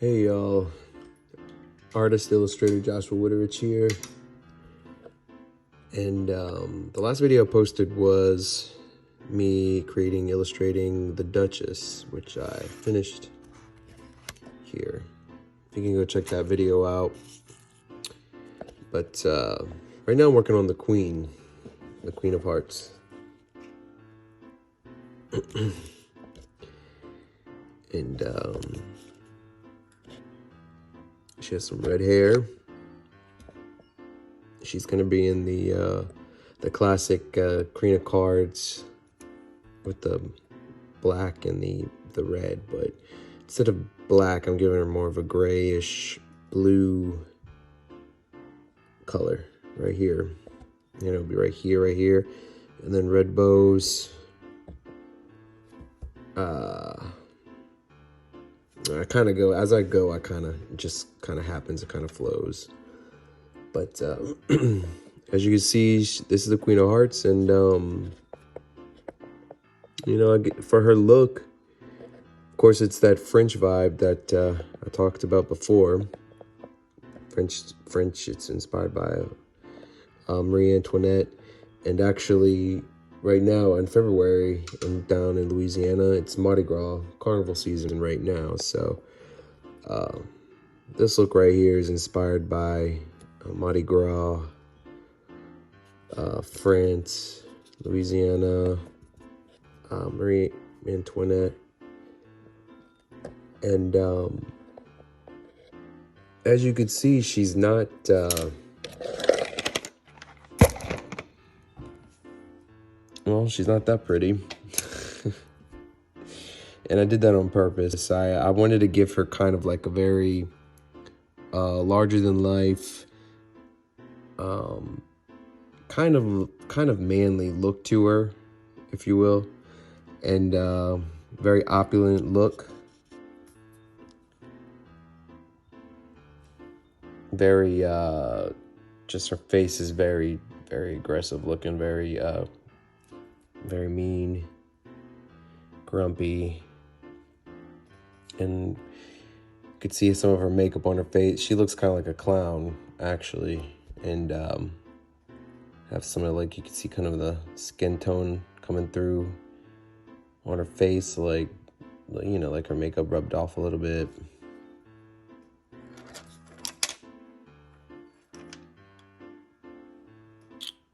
Hey y'all, artist illustrator Joshua Wichterich here. And the last video I posted was me illustrating the Duchess, which I finished here. You can go check that video out. But right now I'm working on the Queen of Hearts. And she has some red hair. She's gonna be in the classic Queen of Cards with the black and the red, but instead of black, I'm giving her more of a grayish blue color right here. You know, it'll be right here, and then red bows. I kind of go as I go. It kind of happens. It kind of flows. But as you can see, this is the Queen of Hearts, and you know, for her look, of course, it's that French vibe that I talked about before. French. It's inspired by Marie Antoinette, and actually, right now in February, and down in Louisiana, it's Mardi Gras carnival season right now. So this look right here is inspired by Mardi Gras, France, Louisiana, Marie Antoinette, and as you can see, she's not well, she's not that pretty. And I did that on purpose. I wanted to give her kind of like a very larger than life, kind of manly look to her, if you will, and very opulent look. Very just her face is very aggressive looking, very mean, grumpy, and you could see some of her makeup on her face. She looks kind of like a clown, actually, and have some of, like, you can see kind of the skin tone coming through on her face, like, you know, like her makeup rubbed off a little bit.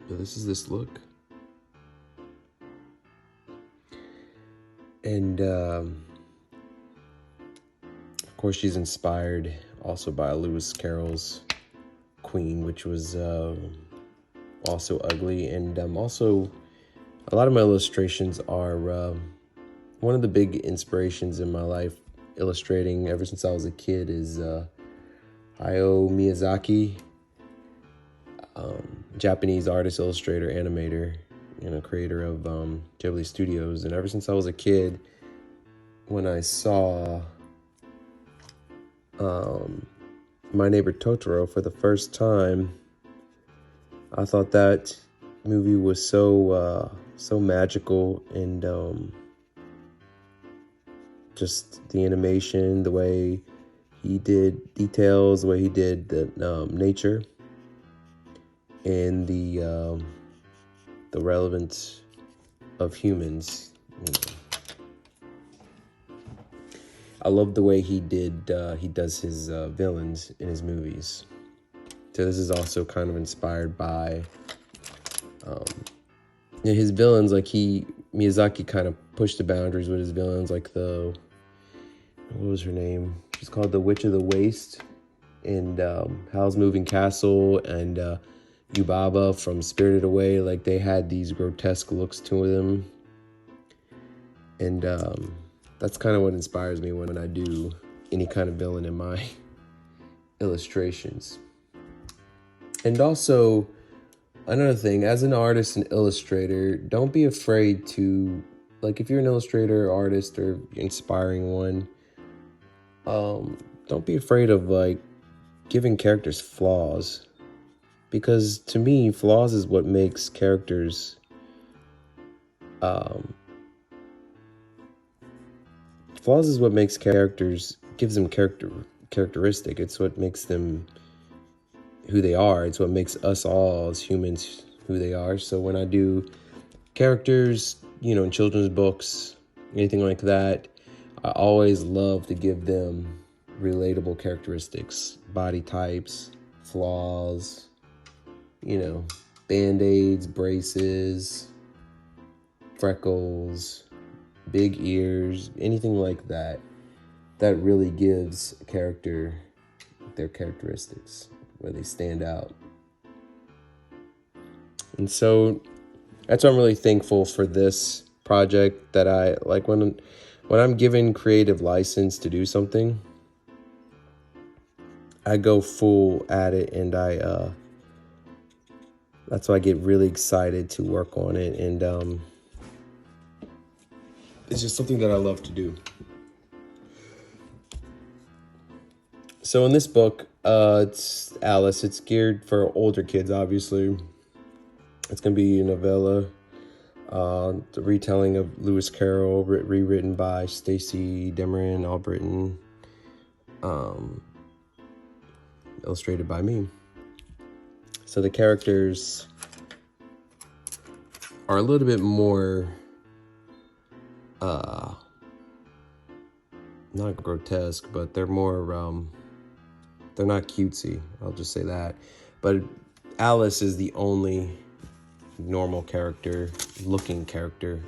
But this is this look. And of course, she's inspired also by Lewis Carroll's Queen, which was also ugly. And also, a lot of my illustrations are one of the big inspirations in my life illustrating ever since I was a kid is Hayao Miyazaki, Japanese artist, illustrator, animator, you know, creator of Ghibli Studios. And ever since I was a kid, when I saw My Neighbor Totoro for the first time, I thought that movie was so magical, and just the animation, the way he did details, the way he did the nature, and the relevance of humans. You know. I love the way he does his villains in his movies. So this is also kind of inspired by his villains. Like Miyazaki kind of pushed the boundaries with his villains, like what was her name? She's called the Witch of the Waste, and Howl's Moving Castle, and Yubaba from Spirited Away. Like, they had these grotesque looks to them, and that's kind of what inspires me when I do any kind of villain in my illustrations. And also, another thing, as an artist and illustrator, don't be afraid to, like, if you're an illustrator, artist, or inspiring one, don't be afraid of, like, giving characters flaws. Because to me, flaws is what makes characters gives them character characteristic. It's what makes them who they are. It's what makes us all as humans who they are. So when I do characters, you know, in children's books, anything like that, I always love to give them relatable characteristics, body types, flaws, you know, band-aids, braces, freckles, big ears, anything like that, that really gives a character their characteristics, where they stand out. And so that's why I'm really thankful for this project, that I like when I'm given creative license to do something, I go full at it, and that's why I get really excited to work on it. And it's just something that I love to do. So in this book, it's Alice. It's geared for older kids, obviously. It's going to be a novella, the retelling of Lewis Carroll, rewritten by Stacey Demerin Albritton, illustrated by me. So the characters are a little bit more, not grotesque, but they're more, they're not cutesy, I'll just say that. But Alice is the only normal character, looking character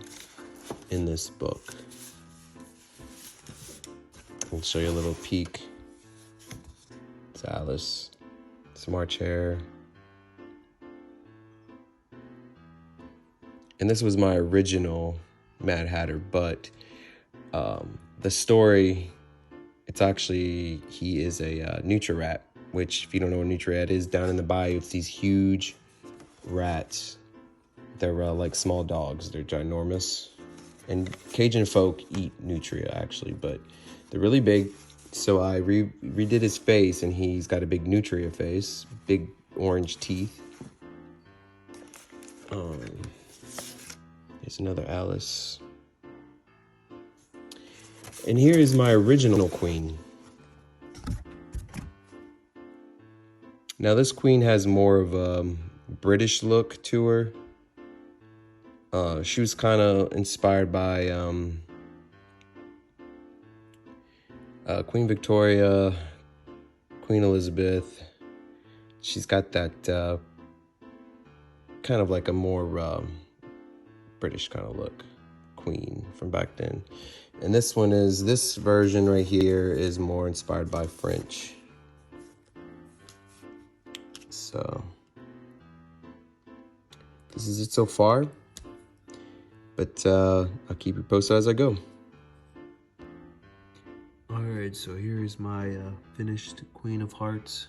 in this book. I'll show you a little peek. It's Alice, smart chair. And this was my original Mad Hatter, but the story, it's actually, he is a Nutri-Rat, which, if you don't know what Nutri-Rat is, down in the bayou, it's these huge rats. They're like small dogs. They're ginormous. And Cajun folk eat nutria, actually, but they're really big. So I redid his face, and he's got a big nutria face, big orange teeth. Here's another Alice. And here is my original queen. Now this queen has more of a British look to her. She was kind of inspired by Queen Victoria, Queen Elizabeth. She's got that kind of like a more British kind of look, queen from back then. And this version right here is more inspired by French. So this is it so far. But I'll keep you posted as I go. All right, so here is my finished Queen of Hearts.